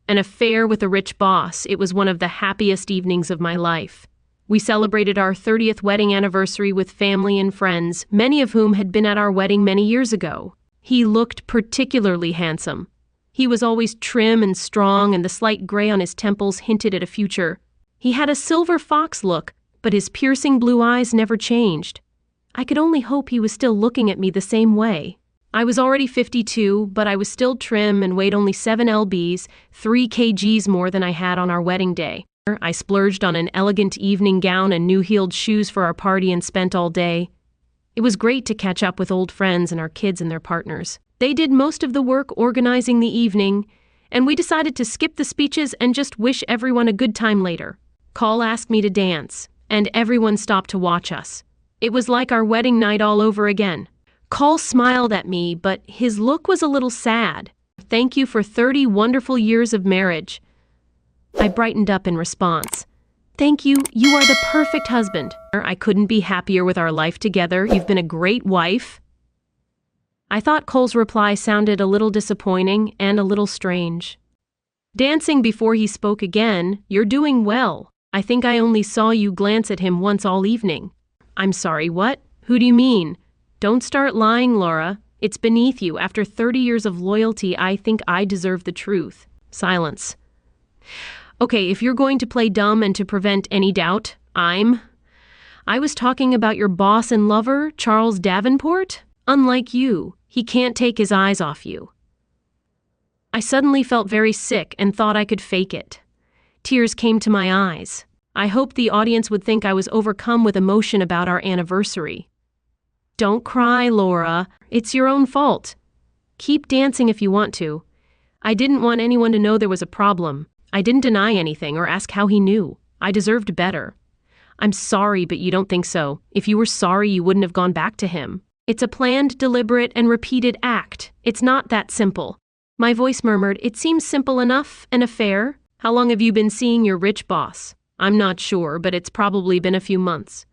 An affair with a rich boss. It was one of the happiest evenings of my life. We celebrated our 30th wedding anniversary with family and friends, many of whom had been at our wedding many years ago. He looked particularly handsome. He was always trim and strong, and the slight gray on his temples hinted at a future. He had a silver fox look, but his piercing blue eyes never changed. I could only hope he was still looking at me the same way. I was already 52, but I was still trim and weighed only 7 lbs, 3 kgs more than I had on our wedding day. I splurged on an elegant evening gown and new-heeled shoes for our party and spent all day. It was great to catch up with old friends and our kids and their partners. They did most of the work organizing the evening, and we decided to skip the speeches and just wish everyone a good time later. Cole asked me to dance, and everyone stopped to watch us. It was like our wedding night all over again. Cole smiled at me, but his look was a little sad. "Thank you for 30 wonderful years of marriage." I brightened up in response. "Thank you, you are the perfect husband. I couldn't be happier with our life together. You've been a great wife." I thought Cole's reply sounded a little disappointing and a little strange. Dancing before he spoke again, "You're doing well. I think I only saw you glance at him once all evening." "I'm sorry, what? Who do you mean?" "Don't start lying, Laura. It's beneath you. After 30 years of loyalty, I think I deserve the truth." Silence. "Okay, if you're going to play dumb and to prevent any doubt, I was talking about your boss and lover, Charles Davenport. Unlike you, he can't take his eyes off you." I suddenly felt very sick and thought I could fake it. Tears came to my eyes. I hoped the audience would think I was overcome with emotion about our anniversary. "Don't cry, Laura. It's your own fault. Keep dancing if you want to. I didn't want anyone to know there was a problem. I didn't deny anything or ask how he knew. I deserved better. I'm sorry, but you don't think so. If you were sorry, you wouldn't have gone back to him. It's a planned, deliberate, and repeated act. It's not that simple." My voice murmured, "It seems simple enough. An affair. How long have you been seeing your rich boss?" "I'm not sure, but it's probably been a few months.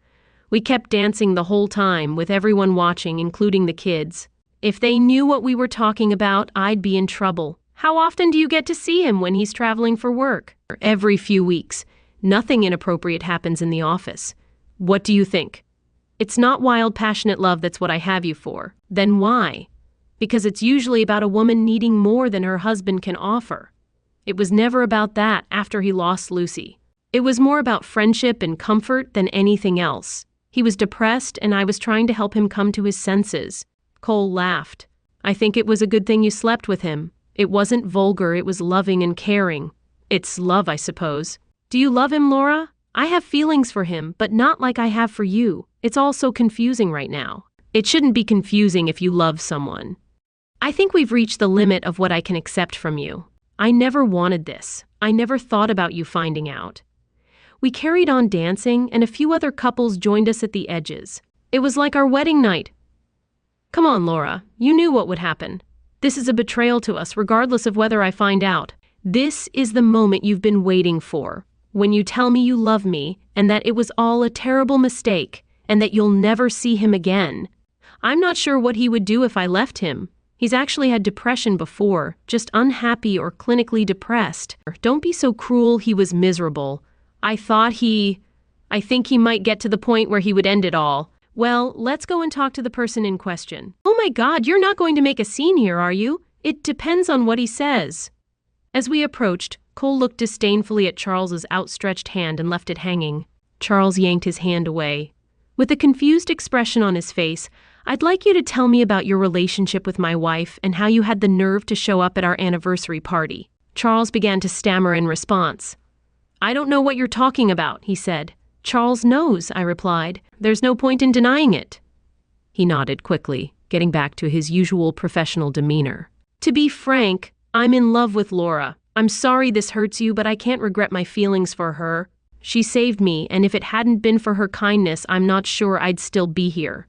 We kept dancing the whole time, with everyone watching, including the kids. If they knew what we were talking about, I'd be in trouble." "How often do you get to see him when he's traveling for work?" "Every few weeks. Nothing inappropriate happens in the office." "What do you think?" "It's not wild, passionate love that's what I have you for." "Then why?" "Because it's usually about a woman needing more than her husband can offer." It was never about that after he lost Lucy. It was more about friendship and comfort than anything else. He was depressed, and I was trying to help him come to his senses. Cole laughed. "I think it was a good thing you slept with him. It wasn't vulgar, it was loving and caring. It's love, I suppose." "Do you love him, Laura?" "I have feelings for him, but not like I have for you. It's all so confusing right now." "It shouldn't be confusing if you love someone." "I think we've reached the limit of what I can accept from you. I never wanted this. I never thought about you finding out." We carried on dancing, and a few other couples joined us at the edges. It was like our wedding night. "Come on, Laura. You knew what would happen. This is a betrayal to us, regardless of whether I find out. This is the moment you've been waiting for. When you tell me you love me, and that it was all a terrible mistake, and that you'll never see him again. I'm not sure what he would do if I left him. He's actually had depression before, just unhappy or clinically depressed. Don't be so cruel, he was miserable. I think he might get to the point where he would end it all. Well, let's go and talk to the person in question." "Oh my God, you're not going to make a scene here, are you? It depends on what he says." As we approached, Cole looked disdainfully at Charles's outstretched hand and left it hanging. Charles yanked his hand away. With a confused expression on his face, "I'd like you to tell me about your relationship with my wife and how you had the nerve to show up at our anniversary party." Charles began to stammer in response. "I don't know what you're talking about," he said. "Charles knows," I replied. "There's no point in denying it." He nodded quickly, getting back to his usual professional demeanor. "To be frank, I'm in love with Laura. I'm sorry this hurts you, but I can't regret my feelings for her. She saved me, and if it hadn't been for her kindness, I'm not sure I'd still be here."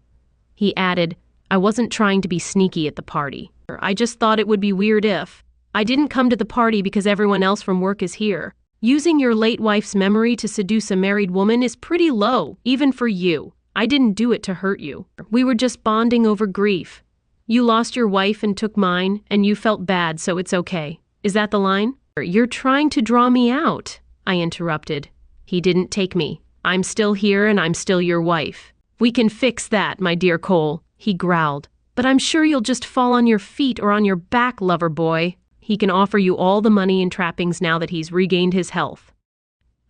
He added, "I wasn't trying to be sneaky at the party. I just thought it would be weird if. I didn't come to the party because everyone else from work is here. Using your late wife's memory to seduce a married woman is pretty low, even for you. I didn't do it to hurt you. We were just bonding over grief. You lost your wife and took mine, and you felt bad, so it's okay. Is that the line?" "You're trying to draw me out," I interrupted. "He didn't take me. I'm still here and I'm still your wife." "We can fix that, my dear Cole," he growled. "But I'm sure you'll just fall on your feet or on your back, lover boy. He can offer you all the money and trappings now that he's regained his health."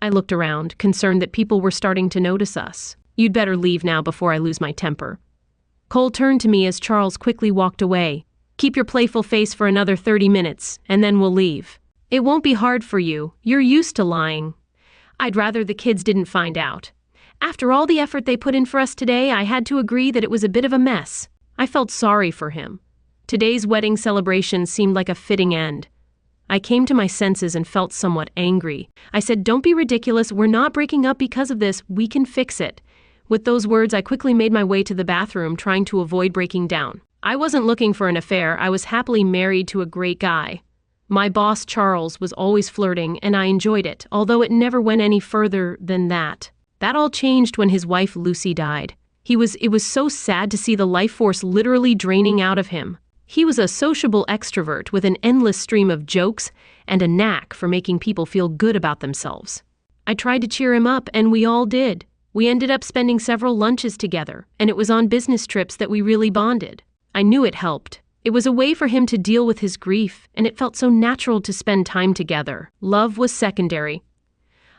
I looked around, concerned that people were starting to notice us. "You'd better leave now before I lose my temper." Cole turned to me as Charles quickly walked away. "Keep your playful face for another 30 minutes, and then we'll leave. It won't be hard for you. You're used to lying." "I'd rather the kids didn't find out. After all the effort they put in for us today, I had to agree that it was a bit of a mess." I felt sorry for him. Today's wedding celebration seemed like a fitting end. I came to my senses and felt somewhat angry. I said, "Don't be ridiculous. We're not breaking up because of this. We can fix it." With those words, I quickly made my way to the bathroom, trying to avoid breaking down. I wasn't looking for an affair. I was happily married to a great guy. My boss, Charles, was always flirting, and I enjoyed it, although it never went any further than that. That all changed when his wife, Lucy, died. It was so sad to see the life force literally draining out of him. He was a sociable extrovert with an endless stream of jokes and a knack for making people feel good about themselves. I tried to cheer him up, and we all did. We ended up spending several lunches together, and it was on business trips that we really bonded. I knew it helped. It was a way for him to deal with his grief, and it felt so natural to spend time together. Love was secondary.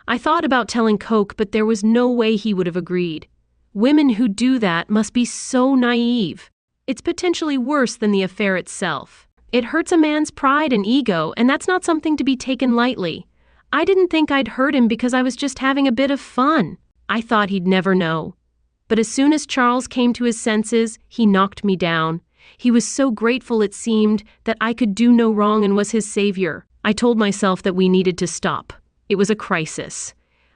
I thought about telling Coke, but there was no way he would have agreed. Women who do that must be so naive. It's potentially worse than the affair itself. It hurts a man's pride and ego, and that's not something to be taken lightly. I didn't think I'd hurt him because I was just having a bit of fun. I thought he'd never know. But as soon as Charles came to his senses, he knocked me down. He was so grateful, it seemed, that I could do no wrong and was his savior. I told myself that we needed to stop. It was a crisis.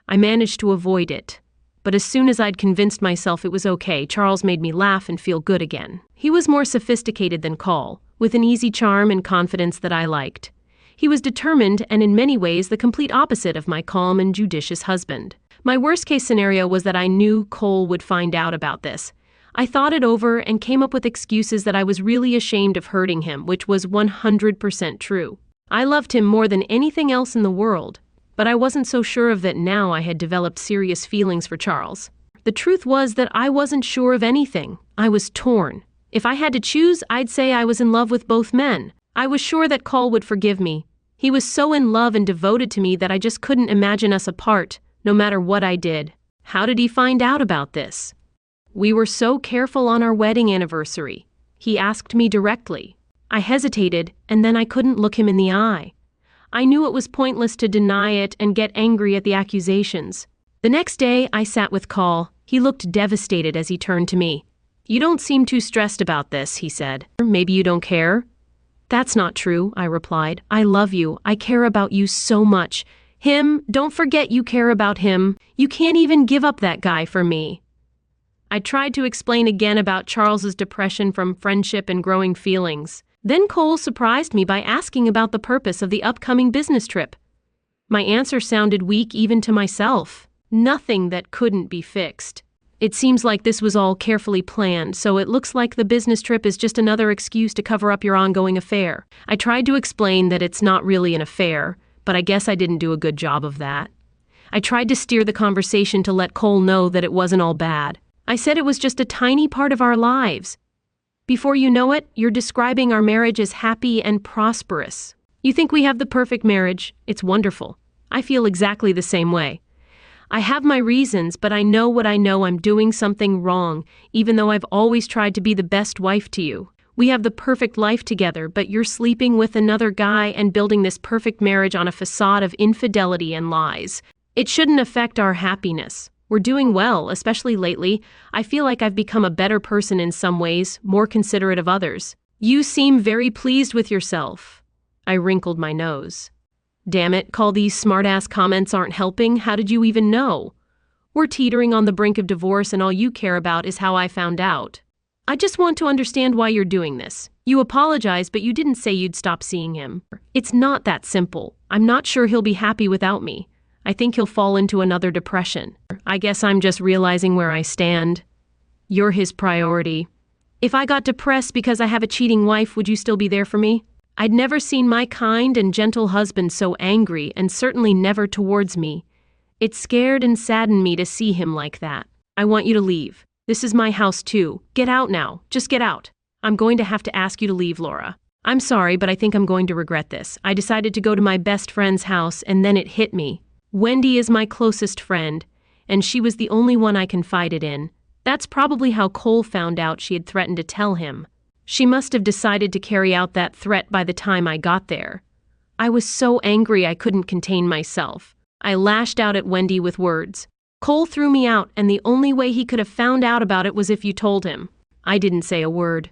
I managed to avoid it. But as soon as I'd convinced myself it was okay, Charles made me laugh and feel good again. He was more sophisticated than Cole, with an easy charm and confidence that I liked. He was determined and in many ways the complete opposite of my calm and judicious husband. My worst-case scenario was that I knew Cole would find out about this. I thought it over and came up with excuses that I was really ashamed of hurting him, which was 100% true. I loved him more than anything else in the world, but I wasn't so sure of that now I had developed serious feelings for Charles. The truth was that I wasn't sure of anything. I was torn. If I had to choose, I'd say I was in love with both men. I was sure that Cole would forgive me. He was so in love and devoted to me that I just couldn't imagine us apart, no matter what I did. How did he find out about this? We were so careful on our wedding anniversary. He asked me directly. I hesitated, and then I couldn't look him in the eye. I knew it was pointless to deny it and get angry at the accusations. The next day, I sat with Cole. He looked devastated as he turned to me. "You don't seem too stressed about this," he said. "Maybe you don't care?" "That's not true," I replied. "I love you. I care about you so much. Him, don't forget you care about him. You can't even give up that guy for me." I tried to explain again about Charles's depression from friendship and growing feelings. Then Cole surprised me by asking about the purpose of the upcoming business trip. My answer sounded weak even to myself. Nothing that couldn't be fixed. "It seems like this was all carefully planned, so it looks like the business trip is just another excuse to cover up your ongoing affair." I tried to explain that it's not really an affair, but I guess I didn't do a good job of that. I tried to steer the conversation to let Cole know that it wasn't all bad. I said it was just a tiny part of our lives. "Before you know it, you're describing our marriage as happy and prosperous. You think we have the perfect marriage. It's wonderful. I feel exactly the same way. I have my reasons, but I know what I know. I'm doing something wrong, even though I've always tried to be the best wife to you. We have the perfect life together, but you're sleeping with another guy and building this perfect marriage on a facade of infidelity and lies. It shouldn't affect our happiness. We're doing well, especially lately. I feel like I've become a better person in some ways, more considerate of others. You seem very pleased with yourself." I wrinkled my nose. "Damn it, Cole, these smart-ass comments aren't helping. How did you even know? We're teetering on the brink of divorce and all you care about is how I found out. I just want to understand why you're doing this. You apologized, but you didn't say you'd stop seeing him. It's not that simple. I'm not sure he'll be happy without me. I think he'll fall into another depression. I guess I'm just realizing where I stand. You're his priority. If I got depressed because I have a cheating wife, would you still be there for me?" I'd never seen my kind and gentle husband so angry, and certainly never towards me. It scared and saddened me to see him like that. I want you to leave. This is my house too. Get out now. Just get out. I'm going to have to ask you to leave, Laura. I'm sorry, but I think I'm going to regret this. I decided to go to my best friend's house, and then it hit me. Wendy is my closest friend, and she was the only one I confided in. That's probably how Cole found out she had threatened to tell him. She must have decided to carry out that threat by the time I got there. I was so angry I couldn't contain myself. I lashed out at Wendy with words. Cole threw me out, and the only way he could have found out about it was if you told him. I didn't say a word.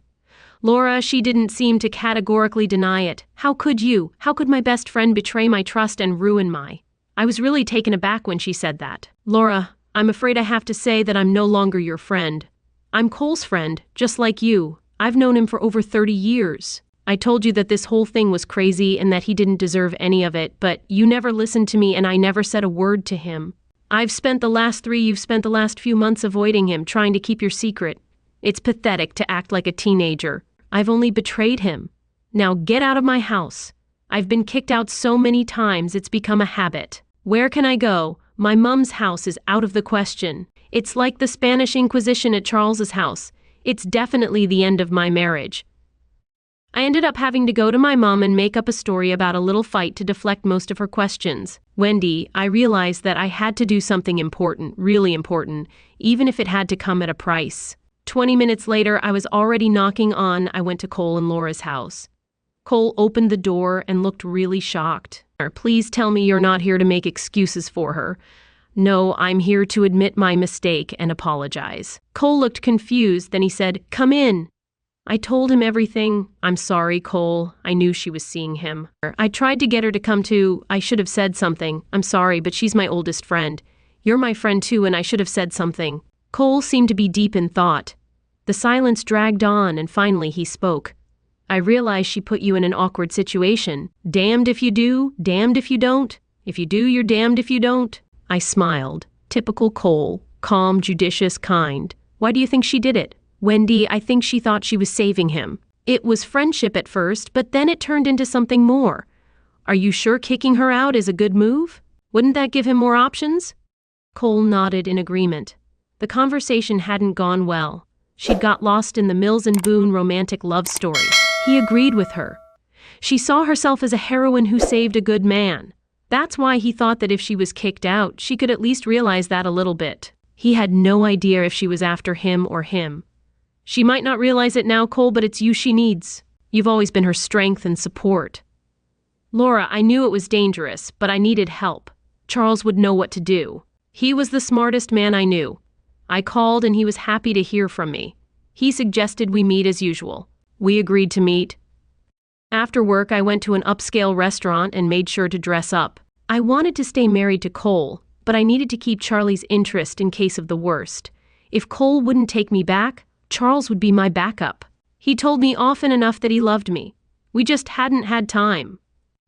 Laura, she didn't seem to categorically deny it. How could you? How could my best friend betray my trust and ruin my... I was really taken aback when she said that. Laura, I'm afraid I have to say that I'm no longer your friend. I'm Cole's friend, just like you. I've known him for over 30 years. I told you that this whole thing was crazy and that he didn't deserve any of it, but you never listened to me and I never said a word to him. You've spent the last few months avoiding him, trying to keep your secret. It's pathetic to act like a teenager. I've only betrayed him. Now get out of my house. I've been kicked out so many times it's become a habit. Where can I go? My mom's house is out of the question. It's like the Spanish Inquisition at Charles's house. It's definitely the end of my marriage. I ended up having to go to my mom and make up a story about a little fight to deflect most of her questions. Wendy, I realized that I had to do something important, really important, even if it had to come at a price. 20 minutes later, I was already knocking on. I went to Cole and Laura's house. Cole opened the door and looked really shocked. Please tell me you're not here to make excuses for her. No, I'm here to admit my mistake and apologize. Cole looked confused, then he said, Come in. I told him everything. I'm sorry, Cole. I knew she was seeing him. I tried to get her to come too. I should have said something. I'm sorry, but she's my oldest friend. You're my friend too, and I should have said something. Cole seemed to be deep in thought. The silence dragged on, and finally he spoke. I realize she put you in an awkward situation. Damned if you do, damned if you don't. If you do, you're damned if you don't. I smiled. Typical Cole. Calm, judicious, kind. Why do you think she did it? Wendy, I think she thought she was saving him. It was friendship at first, but then it turned into something more. Are you sure kicking her out is a good move? Wouldn't that give him more options? Cole nodded in agreement. The conversation hadn't gone well. She'd got lost in the Mills and Boone romantic love story. He agreed with her. She saw herself as a heroine who saved a good man. That's why he thought that if she was kicked out, she could at least realize that a little bit. He had no idea if she was after him or him. She might not realize it now, Cole, but it's you she needs. You've always been her strength and support. Laura, I knew it was dangerous, but I needed help. Charles would know what to do. He was the smartest man I knew. I called and he was happy to hear from me. He suggested we meet as usual. We agreed to meet. After work, I went to an upscale restaurant and made sure to dress up. I wanted to stay married to Cole, but I needed to keep Charlie's interest in case of the worst. If Cole wouldn't take me back, Charles would be my backup. He told me often enough that he loved me. We just hadn't had time.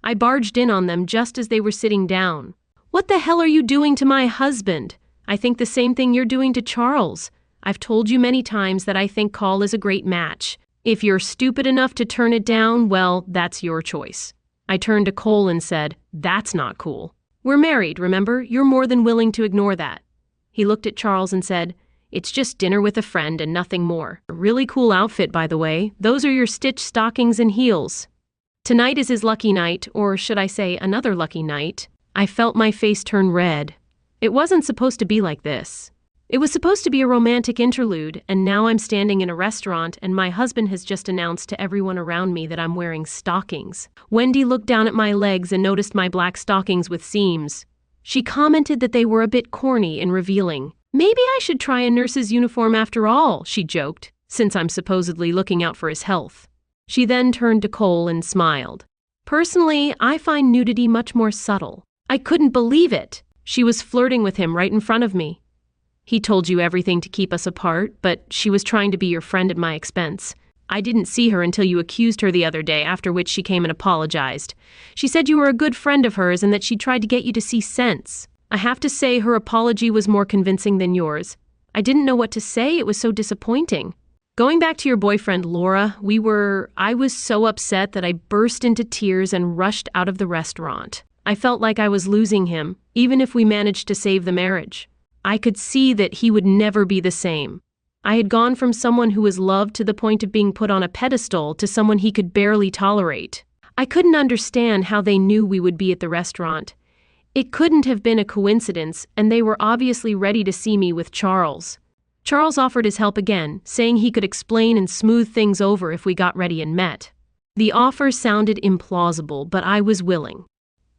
I barged in on them just as they were sitting down. What the hell are you doing to my husband? I think the same thing you're doing to Charles. I've told you many times that I think Cole is a great match. If you're stupid enough to turn it down, well, that's your choice. I turned to Cole and said, That's not cool. We're married, remember? You're more than willing to ignore that. He looked at Charles and said, It's just dinner with a friend and nothing more. A really cool outfit, by the way. Those are your stitched stockings and heels. Tonight is his lucky night, or should I say another lucky night. I felt my face turn red. It wasn't supposed to be like this. It was supposed to be a romantic interlude, and now I'm standing in a restaurant and my husband has just announced to everyone around me that I'm wearing stockings. Wendy looked down at my legs and noticed my black stockings with seams. She commented that they were a bit corny and revealing. Maybe I should try a nurse's uniform after all, she joked, since I'm supposedly looking out for his health. She then turned to Cole and smiled. Personally, I find nudity much more subtle. I couldn't believe it. She was flirting with him right in front of me. He told you everything to keep us apart, but she was trying to be your friend at my expense. I didn't see her until you accused her the other day, after which she came and apologized. She said you were a good friend of hers and that she tried to get you to see sense. I have to say her apology was more convincing than yours. I didn't know what to say, it was so disappointing. Going back to your boyfriend, Laura, I was so upset that I burst into tears and rushed out of the restaurant. I felt like I was losing him, even if we managed to save the marriage. I could see that he would never be the same. I had gone from someone who was loved to the point of being put on a pedestal to someone he could barely tolerate. I couldn't understand how they knew we would be at the restaurant. It couldn't have been a coincidence, and they were obviously ready to see me with Charles. Charles offered his help again, saying he could explain and smooth things over if we got ready and met. The offer sounded implausible, but I was willing.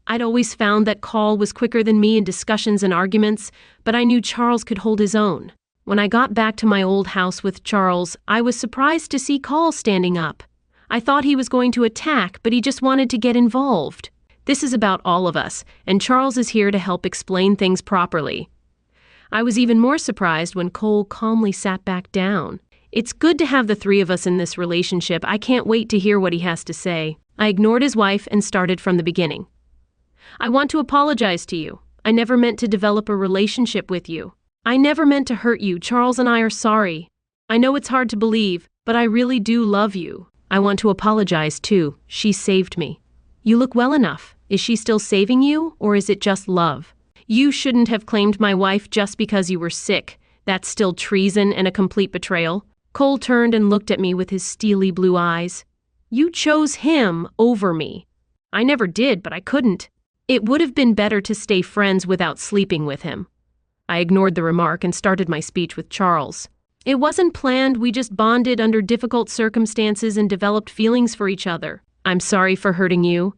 I'd always found that Cole was quicker than me in discussions and arguments, but I knew Charles could hold his own. When I got back to my old house with Charles, I was surprised to see Cole standing up. I thought he was going to attack, but he just wanted to get involved. This is about all of us, and Charles is here to help explain things properly. I was even more surprised when Cole calmly sat back down. It's good to have the three of us in this relationship. I can't wait to hear what he has to say. I ignored his wife and started from the beginning. I want to apologize to you. I never meant to develop a relationship with you. I never meant to hurt you. Charles and I are sorry. I know it's hard to believe, but I really do love you. I want to apologize too. She saved me. You look well enough. Is she still saving you, or is it just love? You shouldn't have claimed my wife just because you were sick. That's still treason and a complete betrayal. Cole turned and looked at me with his steely blue eyes. You chose him over me. I never did, but I couldn't. It would have been better to stay friends without sleeping with him. I ignored the remark and started my speech with Charles. It wasn't planned, we just bonded under difficult circumstances and developed feelings for each other. I'm sorry for hurting you.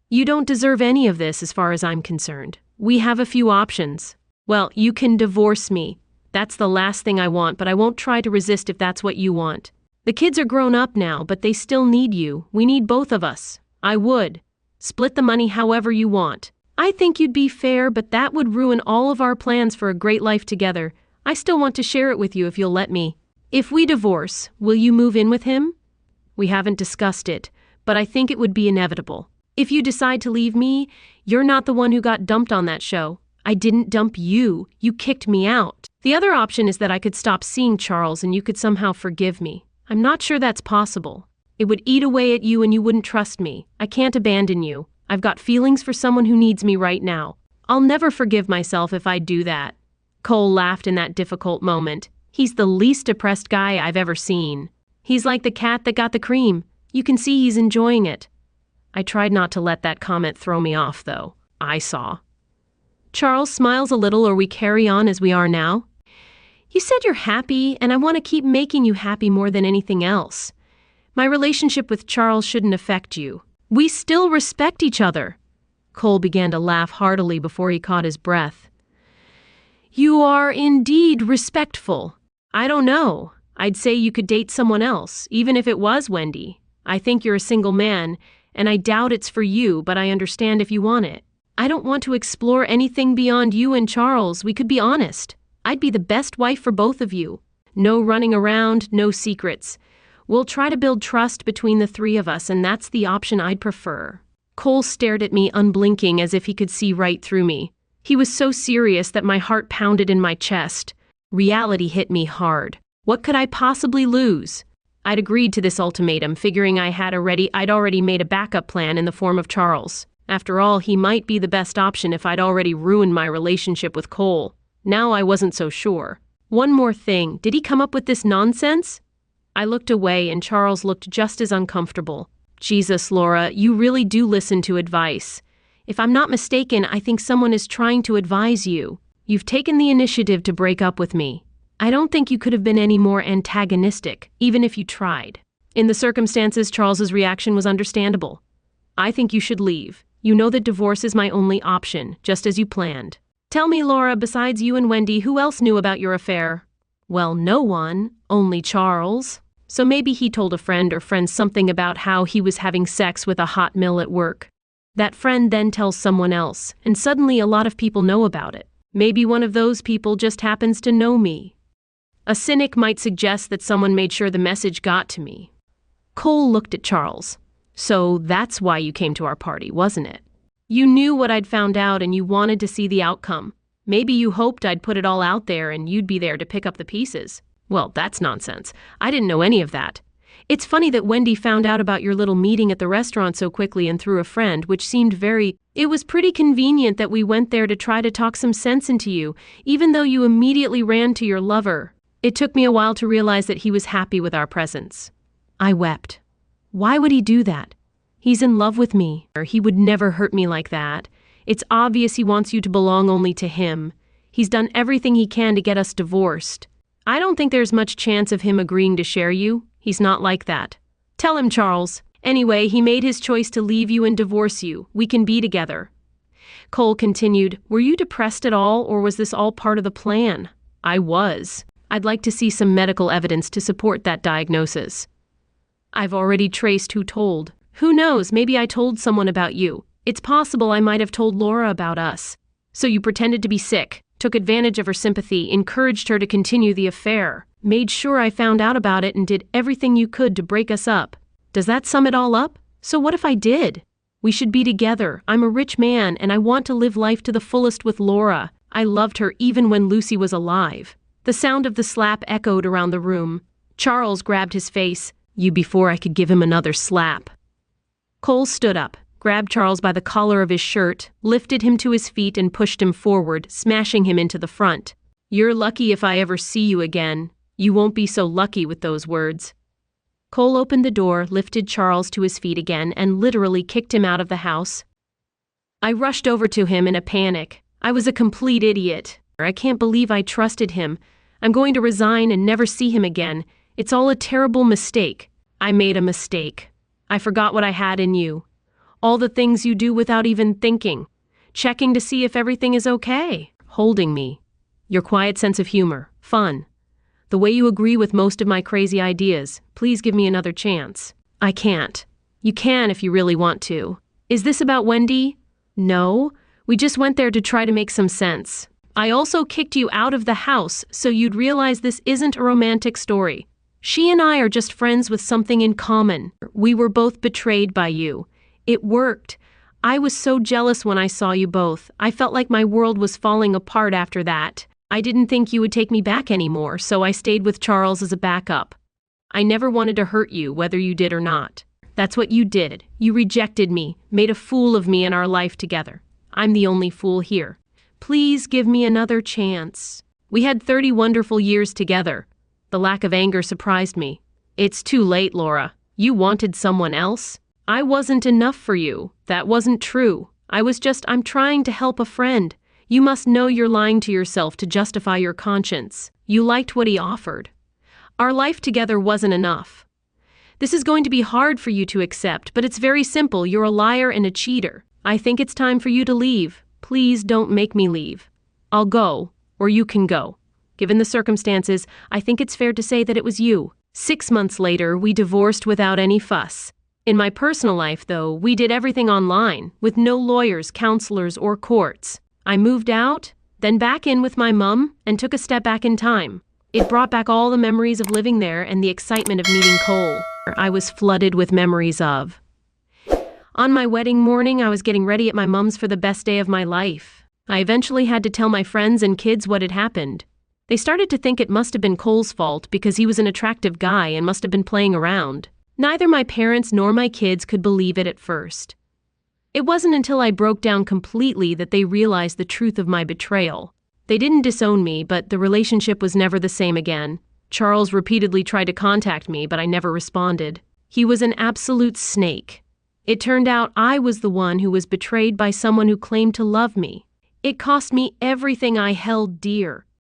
You don't deserve any of this as far as I'm concerned. We have a few options. Well, you can divorce me. That's the last thing I want, but I won't try to resist if that's what you want. The kids are grown up now, but they still need you. We need both of us. I would. Split the money however you want. I think you'd be fair, but that would ruin all of our plans for a great life together. I still want to share it with you if you'll let me. If we divorce, will you move in with him? We haven't discussed it, but I think it would be inevitable. If you decide to leave me, you're not the one who got dumped on that show. I didn't dump you. You kicked me out. The other option is that I could stop seeing Charles and you could somehow forgive me. I'm not sure that's possible. It would eat away at you and you wouldn't trust me. I can't abandon you. I've got feelings for someone who needs me right now. I'll never forgive myself if I do that. Cole laughed in that difficult moment. He's the least depressed guy I've ever seen. He's like the cat that got the cream. You can see he's enjoying it. I tried not to let that comment throw me off, though. I saw. Charles smiles a little, or we carry on as we are now. You said you're happy, and I want to keep making you happy more than anything else. My relationship with Charles shouldn't affect you. We still respect each other. Cole began to laugh heartily before he caught his breath. You are indeed respectful. I don't know. I'd say you could date someone else, even if it was Wendy. I think you're a single man, and I doubt it's for you, but I understand if you want it. I don't want to explore anything beyond you and Charles. We could be honest. I'd be the best wife for both of you. No running around, no secrets. We'll try to build trust between the three of us, and that's the option I'd prefer. Cole stared at me unblinking as if he could see right through me. He was so serious that my heart pounded in my chest. Reality hit me hard. What could I possibly lose? I'd agreed to this ultimatum, figuring I'd already made a backup plan in the form of Charles. After all, he might be the best option if I'd already ruined my relationship with Cole. Now I wasn't so sure. One more thing, did he come up with this nonsense? I looked away and Charles looked just as uncomfortable. Jesus, Laura, you really do listen to advice. If I'm not mistaken, I think someone is trying to advise you. You've taken the initiative to break up with me. I don't think you could have been any more antagonistic, even if you tried. In the circumstances, Charles's reaction was understandable. I think you should leave. You know that divorce is my only option, just as you planned. Tell me, Laura, besides you and Wendy, who else knew about your affair? Well, no one. Only Charles. So maybe he told a friend or friends something about how he was having sex with a hot mill at work. That friend then tells someone else, and suddenly a lot of people know about it. Maybe one of those people just happens to know me. A cynic might suggest that someone made sure the message got to me. Cole looked at Charles. So that's why you came to our party, wasn't it? You knew what I'd found out and you wanted to see the outcome. Maybe you hoped I'd put it all out there and you'd be there to pick up the pieces. Well, that's nonsense. I didn't know any of that. It's funny that Wendy found out about your little meeting at the restaurant so quickly and through a friend, which seemed It was pretty convenient that we went there to try to talk some sense into you, even though you immediately ran to your lover. It took me a while to realize that he was happy with our presence. I wept. Why would he do that? He's in love with me. He would never hurt me like that. It's obvious he wants you to belong only to him. He's done everything he can to get us divorced. I don't think there's much chance of him agreeing to share you. He's not like that. Tell him, Charles. Anyway, he made his choice to leave you and divorce you. We can be together. Cole continued, Were you depressed at all, or was this all part of the plan? I was. I'd like to see some medical evidence to support that diagnosis. I've already traced who told. Who knows, maybe I told someone about you. It's possible I might have told Laura about us. So you pretended to be sick, took advantage of her sympathy, encouraged her to continue the affair, made sure I found out about it and did everything you could to break us up. Does that sum it all up? So what if I did? We should be together. I'm a rich man and I want to live life to the fullest with Laura. I loved her even when Lucy was alive. The sound of the slap echoed around the room. Charles grabbed his face. You before I could give him another slap. Cole stood up, grabbed Charles by the collar of his shirt, lifted him to his feet and pushed him forward, smashing him into the front. You're lucky if I ever see you again. You won't be so lucky with those words. Cole opened the door, lifted Charles to his feet again, and literally kicked him out of the house. I rushed over to him in a panic. I was a complete idiot. I can't believe I trusted him. I'm going to resign and never see him again. It's all a terrible mistake. I made a mistake. I forgot what I had in you. All the things you do without even thinking. Checking to see if everything is okay. Holding me. Your quiet sense of humor. Fun. The way you agree with most of my crazy ideas. Please give me another chance. I can't. You can if you really want to. Is this about Wendy? No. We just went there to try to make some sense. I also kicked you out of the house so you'd realize this isn't a romantic story. She and I are just friends with something in common. We were both betrayed by you. It worked. I was so jealous when I saw you both. I felt like my world was falling apart after that. I didn't think you would take me back anymore, so I stayed with Charles as a backup. I never wanted to hurt you, whether you did or not. That's what you did. You rejected me, made a fool of me in our life together. I'm the only fool here. Please give me another chance. We had 30 wonderful years together. The lack of anger surprised me. It's too late, Laura. You wanted someone else? I wasn't enough for you. That wasn't true. I'm trying to help a friend. You must know you're lying to yourself to justify your conscience. You liked what he offered. Our life together wasn't enough. This is going to be hard for you to accept, but it's very simple. You're a liar and a cheater. I think it's time for you to leave. Please don't make me leave. I'll go, or you can go. Given the circumstances, I think it's fair to say that it was you. 6 months later, we divorced without any fuss. In my personal life, though, we did everything online, with no lawyers, counselors, or courts. I moved out, then back in with my mom, and took a step back in time. It brought back all the memories of living there and the excitement of meeting Cole. I was flooded with memories of. On my wedding morning, I was getting ready at my mom's for the best day of my life. I eventually had to tell my friends and kids what had happened. They started to think it must have been Cole's fault because he was an attractive guy and must have been playing around. Neither my parents nor my kids could believe it at first. It wasn't until I broke down completely that they realized the truth of my betrayal. They didn't disown me, but the relationship was never the same again. Charles repeatedly tried to contact me, but I never responded. He was an absolute snake. It turned out I was the one who was betrayed by someone who claimed to love me. It cost me everything I held dear.